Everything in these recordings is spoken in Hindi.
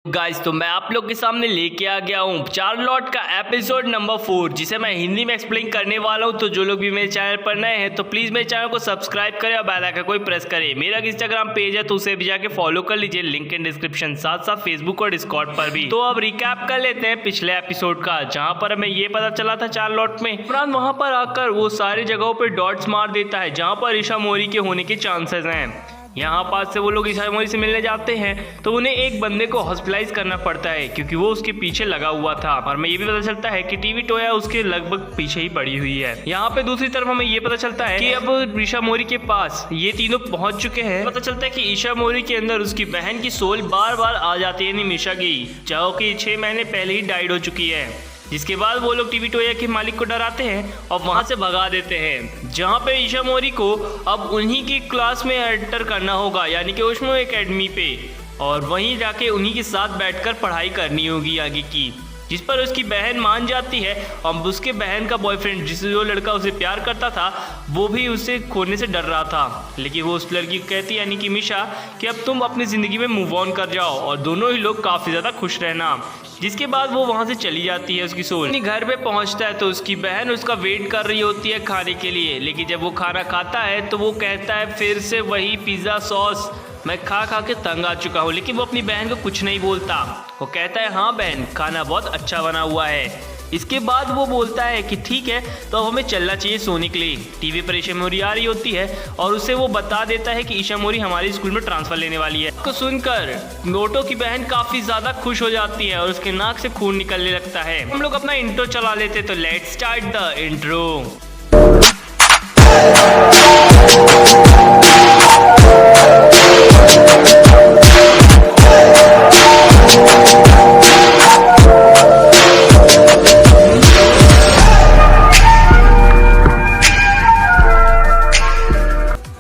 गाइस तो मैं आप लोग के सामने लेके आ गया हूँ चार्लॉट का एपिसोड नंबर 4 जिसे मैं हिंदी में एक्सप्लेन करने वाला हूँ। तो जो लोग भी मेरे चैनल पर नए हैं तो प्लीज मेरे चैनल को सब्सक्राइब करें और बेल आइकन को प्रेस करें। मेरा इंस्टाग्राम पेज है तो उसे भी जाके फॉलो कर लीजिए, लिंक इन डिस्क्रिप्शन, साथ साथ फेसबुक और डिस्कॉर्ड पर भी। तो अब रिकैप कर लेते हैं पिछले एपिसोड का, जहाँ पर हमें ये पता चला था चार्लॉट में इमरान वहाँ पर आकर वो सारी जगहों पर डॉट्स मार देता है जहाँ पर ईशा मोरी के होने के चांसेस हैं। यहाँ पास से वो लोग ईशा मोरी से मिलने जाते हैं तो उन्हें एक बंदे को हॉस्पिटलाइज करना पड़ता है क्योंकि वो उसके पीछे लगा हुआ था। और हमें ये भी पता चलता है कि टीवी टोया उसके लगभग पीछे ही पड़ी हुई है। यहाँ पे दूसरी तरफ हमें ये पता चलता है कि अब ईशा मोरी के पास ये तीनों पहुंच चुके हैं। पता चलता है कि ईशा मोरी के अंदर उसकी बहन की सोल बार बार आ जाती है निमिषा की, जो कि 6 महीने पहले ही डाइड हो चुकी है। जिसके बाद वो लोग टीवी टोया के मालिक को डराते हैं और वहां से भगा देते हैं, जहां पे ईशा मोरी को अब उन्हीं की क्लास में एंटर करना होगा, यानी कि उसमें एकेडमी पे, और वहीं जाके उन्हीं के साथ बैठकर पढ़ाई करनी होगी आगे की। जिस पर उसकी बहन मान जाती है और उसके बहन का बॉयफ्रेंड, जिससे जो लड़का उसे प्यार करता था, वो भी उसे खोने से डर रहा था। लेकिन वो उस लड़की को कहती है, यानी कि मिशा, कि अब तुम अपनी ज़िंदगी में मूव ऑन कर जाओ और दोनों ही लोग काफ़ी ज़्यादा खुश रहना। जिसके बाद वो वहाँ से चली जाती है उसकी सोल। अपनी घर पे पहुँचता है तो उसकी बहन उसका वेट कर रही होती है खाने के लिए। लेकिन जब वो खाना खाता है तो वो कहता है फिर से वही पिज़्ज़ा सॉस, मैं खा खा के तंग आ चुका हूँ। लेकिन वो अपनी बहन को कुछ नहीं बोलता। वो कहता है हाँ बहन, खाना बहुत अच्छा बना हुआ है। इसके बाद वो बोलता है कि ठीक है तो अब हमें चलना चाहिए सोने के लिए। टीवी पर ईशा मोरी आ रही होती है और उसे वो बता देता है कि ईशा मोरी हमारे स्कूल में ट्रांसफर लेने वाली है। को सुनकर मोटो की बहन काफी ज्यादा खुश हो जाती है और उसके नाक से खून निकलने लगता है। हम लोग अपना इंट्रो चला लेते तो let's start the intro.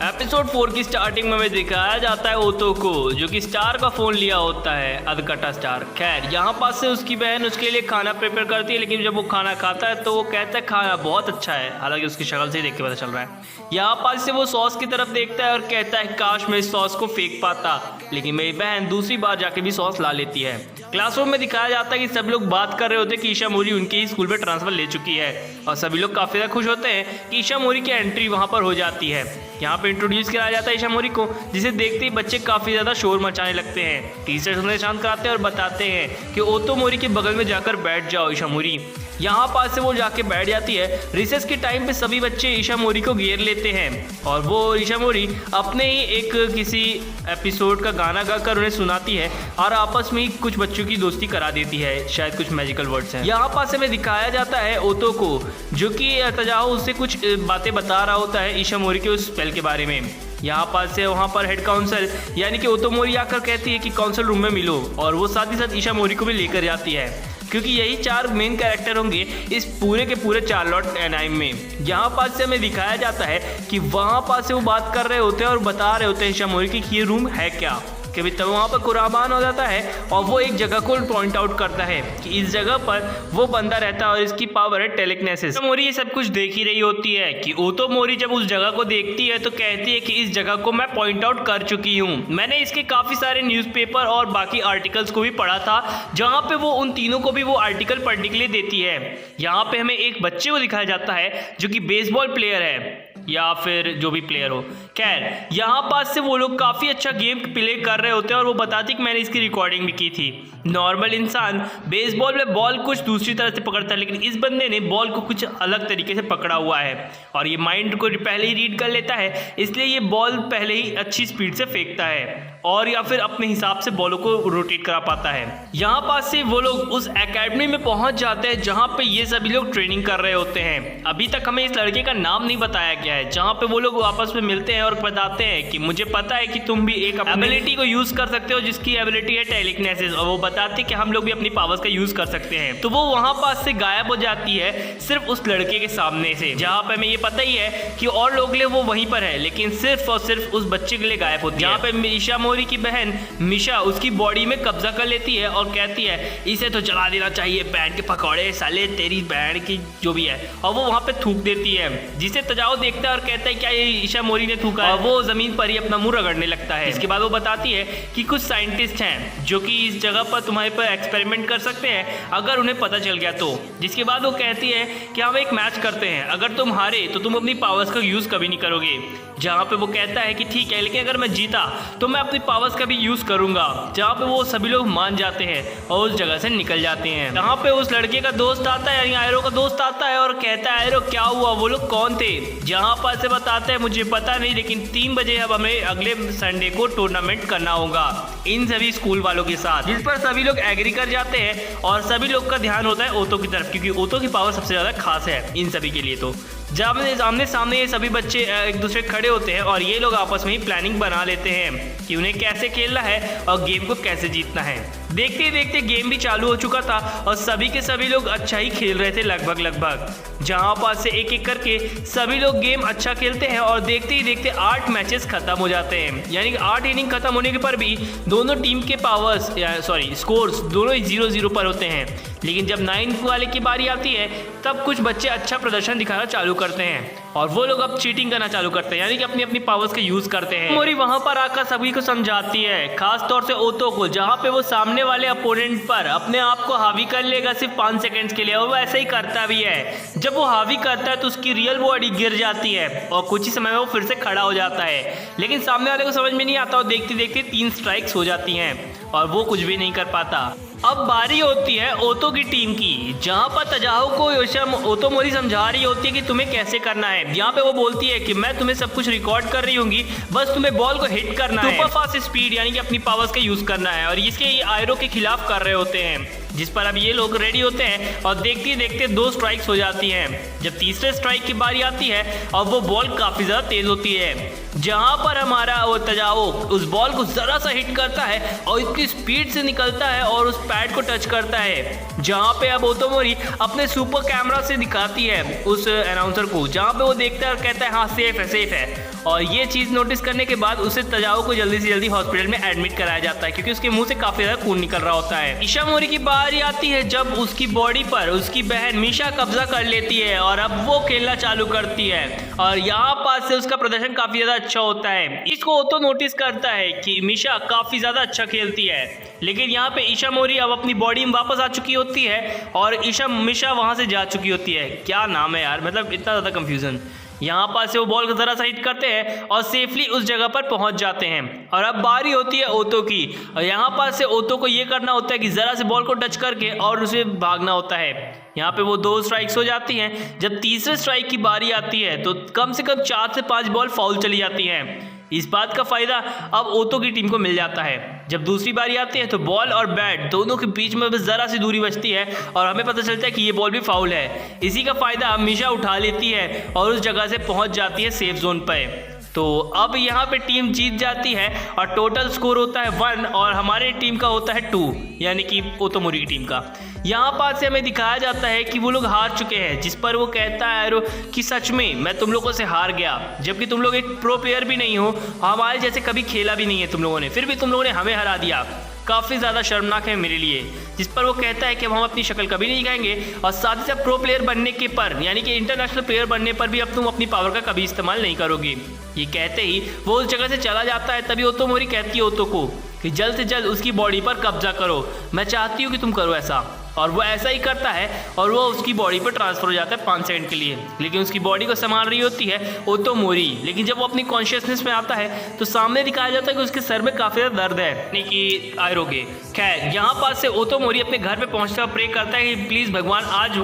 Episode 4 की स्टार्टिंग में हमें दिखाया जाता है ओतो को, जो कि स्टार का फोन लिया होता है, अदकटा स्टार। खैर यहाँ पास से उसकी बहन उसके लिए खाना प्रिपेयर करती है, लेकिन जब वो खाना खाता है तो वो कहता है खाना बहुत अच्छा है। हालांकि उसकी शक्ल से ही देख के पता चल रहा है। यहाँ पास से वो सॉस की तरफ देखता है और कहता है काश मैं इस सॉस को फेंक पाता, लेकिन मेरी बहन दूसरी बार जाके भी सॉस ला लेती है। क्लासरूम में दिखाया जाता है कि सब लोग बात कर रहे होते हैं कि ईशा मोरी उनके ही स्कूल में ट्रांसफर ले चुकी है और सभी लोग काफी ज्यादा खुश होते हैं कि ईशा मोरी की एंट्री वहां पर हो जाती है। यहाँ पे इंट्रोड्यूस कराया जाता है ईशा मोरी को, जिसे देखते ही बच्चे काफी ज्यादा शोर मचाने लगते हैं। टीचर्स उन्हें शांत कराते हैं और बताते हैं कि ओतो मोरी के बगल में जाकर बैठ जाओ ईशा मोरी। यहाँ पास से वो जाके बैठ जाती है। रिसेस के टाइम पे सभी बच्चे ईशा मोरी को घेर लेते हैं और वो ईशा मोरी अपने ही एक किसी एपिसोड का गाना गाकर उन्हें सुनाती है और आपस में ही कुछ बच्चों की दोस्ती करा देती है। शायद कुछ मैजिकल वर्ड्स हैं। यहाँ पास हमें दिखाया जाता है ओतो को, जो कि तजाओ उससे कुछ बातें बता रहा होता है ईशा मोरी के उस स्पेल के बारे में। यहाँ पास से वहाँ पर हेड काउंसल यानी कि ओतो मोरी आकर कहती है कि काउंसल रूम में मिलो, और वो साथ ही साथ ईशा मोरी को भी लेकर जाती है, क्योंकि यही 4 मेन कैरेक्टर होंगे इस पूरे के पूरे चार्लॉट एनाइम में। यहाँ पास से हमें दिखाया जाता है कि वहाँ पास से वो बात कर रहे होते हैं और बता रहे होते हैं ईशा मोरी की कि ये रूम है क्या। कभी तब वहाँ पर कुराबान हो जाता है और वो एक जगह को पॉइंट आउट करता है कि इस जगह पर वो बंदा रहता है और इसकी पावर है टेलीकिनेसिस। तो मोरी ये सब कुछ देख ही रही होती है कि ओतो मोरी जब उस जगह को देखती है तो कहती है कि इस जगह को मैं पॉइंट आउट कर चुकी हूँ। मैंने इसके काफी सारे न्यूज़पेपर और बाकी आर्टिकल्स को भी पढ़ा था, जहाँ पे वो उन तीनों को भी वो आर्टिकल पढ़ने के लिए देती है। यहाँ पे हमें एक बच्चे को दिखाया जाता है जो कि बेसबॉल प्लेयर है या फिर जो भी प्लेयर हो। खैर यहाँ पास से वो लोग काफ़ी अच्छा गेम प्ले कर रहे होते हैं और वो बताती कि मैंने इसकी रिकॉर्डिंग भी की थी। नॉर्मल इंसान बेसबॉल में बॉल कुछ दूसरी तरह से पकड़ता है, लेकिन इस बंदे ने बॉल को कुछ अलग तरीके से पकड़ा हुआ है और ये माइंड को पहले ही रीड कर लेता है, इसलिए ये बॉल पहले ही अच्छी स्पीड से फेंकता है और या फिर अपने हिसाब से बॉलों को रोटेट करा पाता है। यहाँ पास से वो लोग उस एकेडमी में पहुंच जाते हैं जहाँ पे ये सभी लोग ट्रेनिंग कर रहे होते हैं। अभी तक हमें इस लड़के का नाम नहीं बताया गया है, जहाँ पे वो लोग आपस में मिलते हैं और बताते हैं कि मुझे पता है कि तुम भी एक एबिलिटी को यूज कर सकते हो, जिसकी एबिलिटी है टेलीकिनेसिस, और वो बताती है कि हम लोग भी अपनी पावर्स का यूज कर सकते हैं। तो वो वहाँ पास से गायब हो जाती है सिर्फ उस लड़के के सामने से, जहाँ पे हमें ये पता ही है कि और लोग ले वो वहीं पर है, लेकिन सिर्फ और सिर्फ उस बच्चे के लिए गायब होती है। जहाँ पे ईशा मोरी की बहन मिशा उसकी बॉडी में कब्जा कर लेती है और कहती है इसे तो जला देना चाहिए, बैंड के पकौड़े साले तेरी बैंड की जो भी है, और वो वहाँ पे थूक देती है, जिसे तजाओ देखता है और कहता है क्या ये ईशा मोरी ने थूका है, और वो जमीन पर ही अपना मुंह रगड़ने लगता है। इसके बाद वो बताती है कि कुछ साइंटिस्ट हैं जो कि इस जगह पर तुम्हारे पर एक्सपेरिमेंट कर सकते हैं अगर उन्हें पता चल गया तो। जिसके बाद वो कहती है कि हम एक मैच करते हैं, अगर तुम हारे तो तुम अपनी पावर्स का यूज़ कभी नहीं करोगे। जहाँ पे वो कहता है कि ठीक है, लेकिन अगर मैं जीता तो मैं अपनी पावर्स का भी यूज़ करूँगा। जहाँ पे वो सभी लोग मान जाते हैं और उस जगह से निकल जाते हैं। यहाँ पे उस लड़के का दोस्त आता है, यानी आयरो का दोस्त आता है और कहता है आयरो क्या हुआ, वो लोग कौन थे। जहाँ पर से बताते हैं मुझे पता नहीं, लेकिन 3 बजे अब हमें अगले संडे को टूर्नामेंट करना होगा इन सभी स्कूल वालों के साथ, जिस पर सभी लोग एग्री कर जाते हैं और सभी लोग का ध्यान होता है ओतो की तरफ, क्योंकि ओतो की पावर सबसे ज़्यादा खास है इन सभी के लिए। तो जब आमने सामने ये सभी बच्चे एक दूसरे खड़े होते हैं और ये लोग आपस में ही प्लानिंग बना लेते हैं कि उन्हें कैसे खेलना है और गेम को कैसे जीतना है। देखते ही देखते गेम भी चालू हो चुका था और सभी के सभी लोग अच्छा ही खेल रहे थे लगभग। जहाँ पास से एक एक करके सभी लोग गेम अच्छा खेलते हैं और देखते ही देखते 8 मैचेस खत्म हो जाते हैं, यानी कि 8 इनिंग खत्म होने के पर भी दोनों टीम के स्कोर्स दोनों ही 0-0 पर होते हैं। लेकिन जब 9 वाले की बारी आती है तब कुछ बच्चे अच्छा प्रदर्शन दिखाना चालू करते हैं और वो लोग अब चीटिंग करना चालू करते हैं, यानी कि अपनी अपनी पावर्स का यूज करते हैं। मोरी वहां पर आकर सभी को समझाती है, खास तौर से ओतो को, जहां पे वो सामने वाले अपोनेंट पर अपने आप को हावी कर लेगा सिर्फ 5 सेकंड्स के लिए, और वो ऐसा ही करता भी है। जब वो हावी करता है तो उसकी रियल बॉडी गिर जाती है और कुछ ही समय में वो फिर से खड़ा हो जाता है, लेकिन सामने वाले को समझ में नहीं आता और देखते देखते 3 स्ट्राइक्स हो जाती हैं और वो कुछ भी नहीं कर पाता। अब बारी होती है ओतो की टीम की, जहां पर तजाओ को ओतो मोरी समझा रही होती है कि तुम्हें कैसे करना है। यहाँ पे वो बोलती है कि मैं तुम्हें सब कुछ रिकॉर्ड कर रही होंगी, बस तुम्हें बॉल को हिट करना है, सुपर फास्ट स्पीड यानी कि अपनी पावर्स का यूज करना है, और इसके ये आयरो के खिलाफ कर रहे होते हैं, जिस पर अब ये लोग रेडी होते हैं और देखते ही देखते 2 स्ट्राइक्स हो जाती हैं। जब तीसरे स्ट्राइक की बारी आती है और वो बॉल काफी ज्यादा तेज होती है, जहां पर हमारा वो तजाओ उस बॉल को जरा सा हिट करता है और इतनी स्पीड से निकलता है और उस पैड को टच करता है, जहां पे अब ओतो मोरी अपने सुपर कैमरा से दिखाती है उस अनाउंसर को, जहां पे वो देखता है और कहता है हाँ सेफ है। और ये चीज नोटिस करने के बाद उसे तजाओ को जल्दी से जल्दी हॉस्पिटल में एडमिट कराया जाता है, क्योंकि उसके मुंह से काफी ज्यादा खून निकल रहा होता है। ईशा मोरी की बारी आती है जब उसकी बॉडी पर उसकी बहन मिशा कब्जा कर लेती है और अब वो खेलना चालू करती है और यहाँ पास से उसका प्रदर्शन काफी ज्यादा अच्छा होता है। इसको ओतो नोटिस करता है कि मिशा काफी ज्यादा अच्छा खेलती है, लेकिन यहाँ पे ईशा मोरी अब अपनी बॉडी में वापस आ चुकी होती है और मिशा वहां से जा चुकी होती है। क्या नाम है यार, मतलब इतना ज्यादा कंफ्यूजन। यहाँ पास से वो बॉल को जरा सा हिट करते हैं और सेफली उस जगह पर पहुंच जाते हैं और अब बारी होती है ओतो की, और यहाँ पास से ओतो को ये करना होता है कि जरा से बॉल को टच करके और उसे भागना होता है। यहाँ पे वो 2 स्ट्राइक्स हो जाती हैं। जब तीसरे स्ट्राइक की बारी आती है तो कम से कम 4 से 5 बॉल फाउल चली जाती हैं। इस बात का फायदा अब ओतो की टीम को मिल जाता है। जब दूसरी बारी आती है तो बॉल और बैट दोनों के बीच में बस जरा सी दूरी बचती है और हमें पता चलता है कि ये बॉल भी फाउल है। इसी का फायदा मिशा उठा लेती है और उस जगह से पहुंच जाती है सेफ जोन पर। तो अब यहाँ पे टीम जीत जाती है और टोटल स्कोर होता है 1 और हमारे टीम का होता है 2, यानी कि ओतो मोरी की टीम का। यहाँ पास से हमें दिखाया जाता है कि वो लोग हार चुके हैं, जिस पर वो कहता है आयरो कि सच में मैं तुम लोगों से हार गया, जबकि तुम लोग एक प्रो प्लेयर भी नहीं हो, हमारे जैसे कभी खेला भी नहीं है तुम लोगों ने, फिर भी तुम लोगों ने हमें हरा दिया, काफ़ी ज़्यादा शर्मनाक है मेरे लिए। जिस पर वो कहता है कि हम अपनी शक्ल कभी नहीं दिखाएंगे और साथ ही साथ प्रो प्लेयर बनने के पर, यानी कि इंटरनेशनल प्लेयर बनने पर भी अब तुम अपनी पावर का कभी इस्तेमाल नहीं करोगे। ये कहते ही वो उस जगह से चला जाता है। तभी ओतो मोरी कहती है ओतो को कि जल्द से जल्द उसकी बॉडी पर कब्जा करो, मैं चाहती हूँ कि तुम करो ऐसा, और वो ऐसा ही करता है और वो उसकी बॉडी पर ट्रांसफर हो जाता है 5 सेकंड के लिए। लेकिन उसकी बॉडी को संभाल रही होती है ओतो मोरी, लेकिन जब वो अपनी कॉन्शियसनेस में आता है तो सामने दिखाया जाता है कि उसके सर में काफ़ी ज़्यादा दर्द है, यानी कि आयरो के। खैर यहाँ पास से ओतो मोरी अपने घर पे पहुँचता प्रे करता है कि प्लीज़ भगवान आज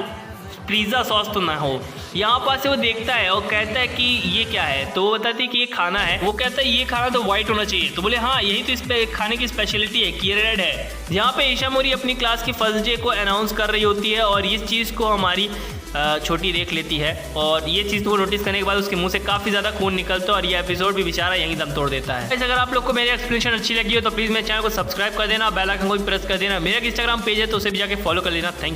पिज़्ज़ा सॉस तो ना हो। यहाँ पास से वो देखता है और कहता है कि ये क्या है, तो वो बताती है कि ये खाना है। वो कहता है ये खाना तो वाइट होना चाहिए, तो बोले हाँ यही तो इस खाने की स्पेशलिटी है कि ये रेड है। यहाँ पे ईशा मोरी अपनी क्लास की फर्स्ट डे को अनाउंस कर रही होती है और इस चीज़ को हमारी छोटी देख लेती है और ये चीज़ को नोटिस करने के बाद उसके मुंह से काफ़ी ज़्यादा खून निकलता है और ये एपिसोड भी बेचारा यहीं दम तोड़ देता है। अगर आप लोग को मेरी एक्सप्लेनेशन अच्छी लगी हो तो प्लीज़ मेरे चैनल को सब्सक्राइब कर देना, बेल आइकन को भी प्रेस कर देना। मेरा इंस्टाग्राम पेज है तो उसे भी जाके फॉलो कर लेना। थैंक